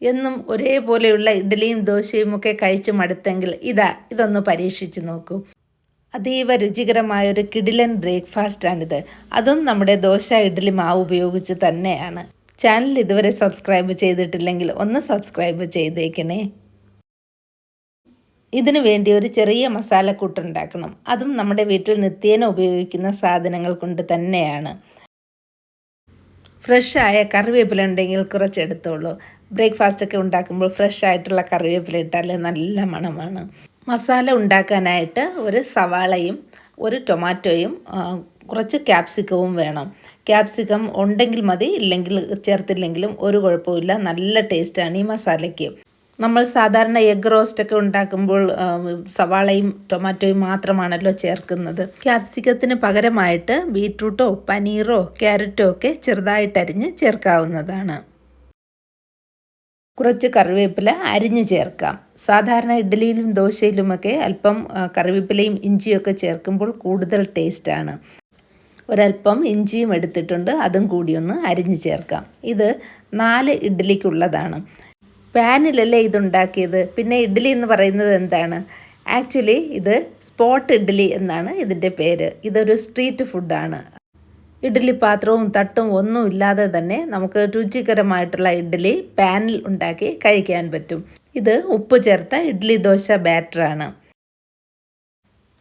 എന്നും ഒരേപോലെയുള്ള ഇഡ്ഡലിയും ദോശയും ഒക്കെ കഴിച്ച് മടുത്തെങ്കിൽ ഇതൊന്ന് പരീക്ഷിച്ച് നോക്കൂ. അതീവ രുചികരമായൊരു കിടിലൻ ബ്രേക്ക്ഫാസ്റ്റാണിത്. അതും നമ്മുടെ ദോശ ഇഡ്ഡലി മാവ് ഉപയോഗിച്ച് തന്നെയാണ്. ചാനൽ ഇതുവരെ സബ്സ്ക്രൈബ് ചെയ്തിട്ടില്ലെങ്കിൽ ഒന്ന് സബ്സ്ക്രൈബ് ചെയ്തേക്കണേ. ഇതിനു വേണ്ടി ഒരു ചെറിയ മസാലക്കൂട്ട് ഉണ്ടാക്കണം. അതും നമ്മുടെ വീട്ടിൽ നിത്യേന ഉപയോഗിക്കുന്ന സാധനങ്ങൾ കൊണ്ട് തന്നെയാണ്. ഫ്രഷായ കറിവേപ്പില ഉണ്ടെങ്കിൽ കുറച്ചെടുത്തോളൂ. ബ്രേക്ക്ഫാസ്റ്റൊക്കെ ഉണ്ടാക്കുമ്പോൾ ഫ്രഷ് ആയിട്ടുള്ള കറിവേപ്പില ഇട്ടാൽ നല്ല മണമാണ്. മസാല ഉണ്ടാക്കാനായിട്ട് ഒരു സവാളയും ഒരു ടൊമാറ്റോയും കുറച്ച് ക്യാപ്സിക്കവും വേണം. ക്യാപ്സിക്കം ഉണ്ടെങ്കിൽ മതി, ഇല്ലെങ്കിൽ ചേർത്തില്ലെങ്കിലും ഒരു കുഴപ്പമില്ല. നല്ല ടേസ്റ്റാണ് ഈ മസാലയ്ക്ക്. നമ്മൾ സാധാരണ എഗ് റോസ്റ്റൊക്കെ ഉണ്ടാക്കുമ്പോൾ സവാളയും ടൊമാറ്റോയും മാത്രമാണല്ലോ ചേർക്കുന്നത്. ക്യാപ്സിക്കത്തിന് പകരമായിട്ട് ബീറ്റ്റൂട്ടോ പനീറോ ക്യാരറ്റോ ഒക്കെ ചെറുതായിട്ടരിഞ്ഞ് ചേർക്കാവുന്നതാണ്. കുറച്ച് കറിവേപ്പില അരിഞ്ഞ് ചേർക്കാം. സാധാരണ ഇഡ്ഡലിയിലും ദോശയിലുമൊക്കെ അല്പം കറിവേപ്പിലയും ഇഞ്ചിയൊക്കെ ചേർക്കുമ്പോൾ കൂടുതൽ ടേസ്റ്റാണ്. ഒരല്പം ഇഞ്ചിയും എടുത്തിട്ടുണ്ട്, അതും കൂടി ഒന്ന് അരിഞ്ഞ് ചേർക്കാം. ഇത് 4 ഇഡ്ഡലിക്കുള്ളതാണ്. പാനിലല്ലേ ഇതുണ്ടാക്കിയത്, പിന്നെ ഇഡ്ഡലി എന്ന് പറയുന്നത് എന്താണ്? ആക്ച്വലി ഇത് സ്പോട്ട് ഇഡ്ഡലി എന്നാണ് ഇതിൻ്റെ പേര്. ഇതൊരു സ്ട്രീറ്റ് ഫുഡാണ്. ഇഡ്ഡലി പാത്രവും തട്ടും ഒന്നും ഇല്ലാതെ തന്നെ നമുക്ക് രുചികരമായിട്ടുള്ള ഇഡ്ഡലി പാനിൽ ഉണ്ടാക്കി കഴിക്കാൻ പറ്റും. ഇത് ഉപ്പ് ചേർത്ത ഇഡ്ഡലി ദോശ ബാറ്ററാണ്.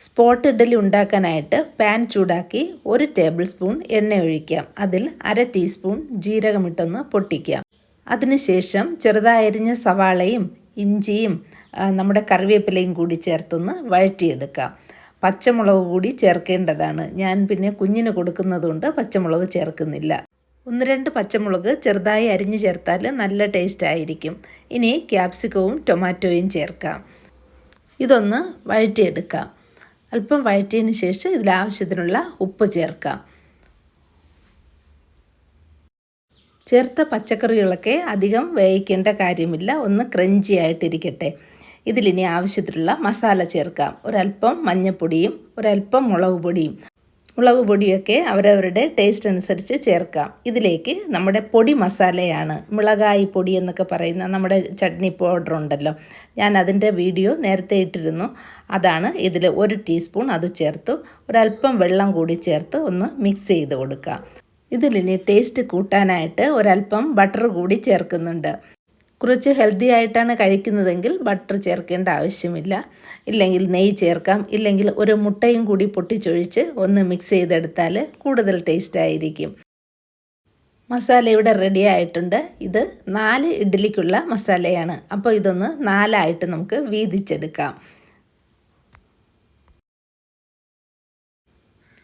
സ്പോട്ട് ഇഡ്ഡലി ഉണ്ടാക്കാനായിട്ട് പാൻ ചൂടാക്കി 1 ടേബിൾ സ്പൂൺ എണ്ണ ഒഴിക്കാം. അതിൽ 1/2 ടീസ്പൂൺ ജീരകമിട്ടൊന്ന് പൊട്ടിക്കാം. അതിനുശേഷം ചെറുതായരിഞ്ഞ സവാളയും ഇഞ്ചിയും നമ്മുടെ കറിവേപ്പിലയും കൂടി ചേർത്തൊന്ന് വഴറ്റിയെടുക്കാം. പച്ചമുളക് കൂടി ചേർക്കേണ്ടതാണ്. ഞാൻ പിന്നെ കുഞ്ഞിന് കൊടുക്കുന്നതുകൊണ്ട് പച്ചമുളക് ചേർക്കുന്നില്ല. 1-2 പച്ചമുളക് ചെറുതായി അരിഞ്ഞ് ചേർത്താൽ നല്ല ടേസ്റ്റ് ആയിരിക്കും. ഇനി ക്യാപ്സിക്കവും ടൊമാറ്റോയും ചേർക്കാം. ഇതൊന്ന് വഴറ്റിയെടുക്കാം. അല്പം വഴറ്റിയതിന് ശേഷം ഇതിലാവശ്യത്തിനുള്ള ഉപ്പ് ചേർക്കാം. ചേർത്ത പച്ചക്കറികളൊക്കെ അധികം വേവിക്കേണ്ട കാര്യമില്ല, ഒന്ന് ക്രഞ്ചി ആയിട്ടിരിക്കട്ടെ. ഇതിലിനി ആവശ്യത്തിലുള്ള മസാല ചേർക്കാം. ഒരല്പം മഞ്ഞൾപ്പൊടിയും ഒരല്പം മുളക് പൊടിയും. മുളക് പൊടിയൊക്കെ അവരവരുടെ ടേസ്റ്റ് അനുസരിച്ച് ചേർക്കാം. ഇതിലേക്ക് നമ്മുടെ പൊടി മസാലയാണ്, മിളകായി പൊടി എന്നൊക്കെ പറയുന്ന നമ്മുടെ ചട്നി പൗഡർ ഉണ്ടല്ലോ, ഞാൻ അതിൻ്റെ വീഡിയോ നേരത്തെ ഇട്ടിരുന്നു. അതാണ് ഇതിൽ 1 ടീസ്പൂൺ അത് ചേർത്തു. ഒരല്പം വെള്ളം കൂടി ചേർത്ത് ഒന്ന് മിക്സ് ചെയ്ത് കൊടുക്കാം. ഇതിലിനി ടേസ്റ്റ് കൂട്ടാനായിട്ട് ഒരല്പം ബട്ടർ കൂടി ചേർക്കുന്നുണ്ട്. കുറച്ച് ഹെൽത്തി ആയിട്ടാണ് കഴിക്കുന്നതെങ്കിൽ ബട്ടർ ചേർക്കേണ്ട ആവശ്യമില്ല. ഇല്ലെങ്കിൽ നെയ്യ് ചേർക്കാം. ഇല്ലെങ്കിൽ ഒരു മുട്ടയും കൂടി പൊട്ടിച്ചൊഴിച്ച് ഒന്ന് മിക്സ് ചെയ്തെടുത്താൽ കൂടുതൽ ടേസ്റ്റ് ആയിരിക്കും. മസാല ഇവിടെ റെഡി ആയിട്ടുണ്ട്. ഇത് 4 ഇഡ്ഡലിക്കുള്ള മസാലയാണ്. അപ്പോൾ ഇതൊന്ന് 4 നമുക്ക് വീതിച്ചെടുക്കാം.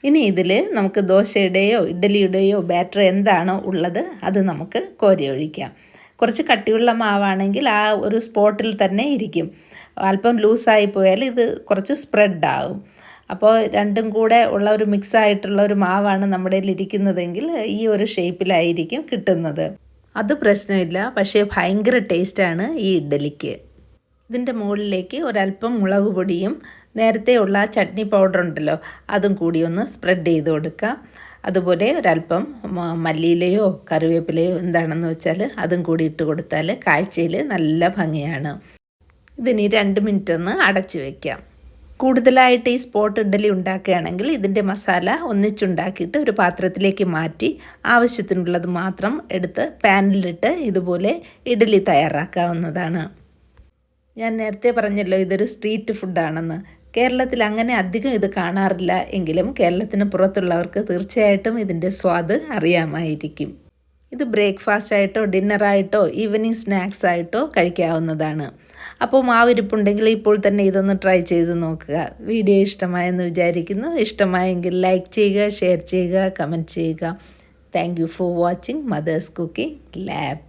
ഇനി ഇതിൽ നമുക്ക് ദോശയുടെയോ ഇഡ്ഡലിയുടെയോ ബാറ്റർ എന്താണോ ഉള്ളത് അത് നമുക്ക് കോരി ഒഴിക്കാം. കുറച്ച് കട്ടിയുള്ള മാവാണെങ്കിൽ ആ ഒരു സ്പോട്ടിൽ തന്നെ ഇരിക്കും. അല്പം ലൂസായി പോയാൽ ഇത് കുറച്ച് സ്പ്രെഡ് ആകും. അപ്പോൾ രണ്ടും കൂടെ ഉള്ള ഒരു മിക്സ് ആയിട്ടുള്ള ഒരു മാവാണ് നമ്മുടെ ഇരിക്കുന്നതെങ്കിൽ ഈ ഒരു ഷേപ്പിലായിരിക്കും കിട്ടുന്നത്. അത് പ്രശ്നമില്ല, പക്ഷേ ഭയങ്കര ടേസ്റ്റാണ് ഈ ഇഡ്ഡലിക്ക്. ഇതിൻ്റെ മുകളിലേക്ക് ഒരല്പം മുളക് പൊടിയും നേരത്തെ ഉള്ള ചട്നി പൗഡർ ഉണ്ടല്ലോ അതും കൂടി ഒന്ന് സ്പ്രെഡ് ചെയ്ത് കൊടുക്കാം. അതുപോലെ ഒരല്പം മല്ലിയിലയോ കറിവേപ്പിലയോ എന്താണെന്ന് വെച്ചാൽ അതും കൂടി ഇട്ട് കൊടുത്താൽ കാഴ്ചയിൽ നല്ല ഭംഗിയാണ്. ഇതിനി 2 മിനിറ്റ് ഒന്ന് അടച്ച് വയ്ക്കാം. കൂടുതലായിട്ട് ഈ സ്പോട്ട് ഇഡ്ഡലി ഉണ്ടാക്കുകയാണെങ്കിൽ ഇതിൻ്റെ മസാല ഒന്നിച്ചുണ്ടാക്കിയിട്ട് ഒരു പാത്രത്തിലേക്ക് മാറ്റി ആവശ്യത്തിനുള്ളത് മാത്രം എടുത്ത് പാനിലിട്ട് ഇതുപോലെ ഇഡ്ഡലി തയ്യാറാക്കാവുന്നതാണ്. ഞാൻ നേരത്തെ പറഞ്ഞല്ലോ ഇതൊരു സ്ട്രീറ്റ് ഫുഡാണെന്ന്. കേരളത്തിൽ അങ്ങനെ അധികം ഇത് കാണാറില്ല എങ്കിലും കേരളത്തിന് പുറത്തുള്ളവർക്ക് തീർച്ചയായിട്ടും ഇതിൻ്റെ സ്വാദ് അറിയാമായിരിക്കും. ഇത് ബ്രേക്ക്ഫാസ്റ്റ് ആയിട്ടോ ഡിന്നറായിട്ടോ ഈവനിങ് സ്നാക്സ് ആയിട്ടോ കഴിക്കാവുന്നതാണ്. അപ്പോൾ മാവിരിപ്പുണ്ടെങ്കിൽ ഇപ്പോൾ തന്നെ ഇതൊന്ന് ട്രൈ ചെയ്ത് നോക്കുക. വീഡിയോ ഇഷ്ടമായെന്ന് വിചാരിക്കുന്നു. ഇഷ്ടമായെങ്കിൽ ലൈക്ക് ചെയ്യുക, ഷെയർ ചെയ്യുക, കമൻറ്റ് ചെയ്യുക. Thank you for watching mothers cooking lab.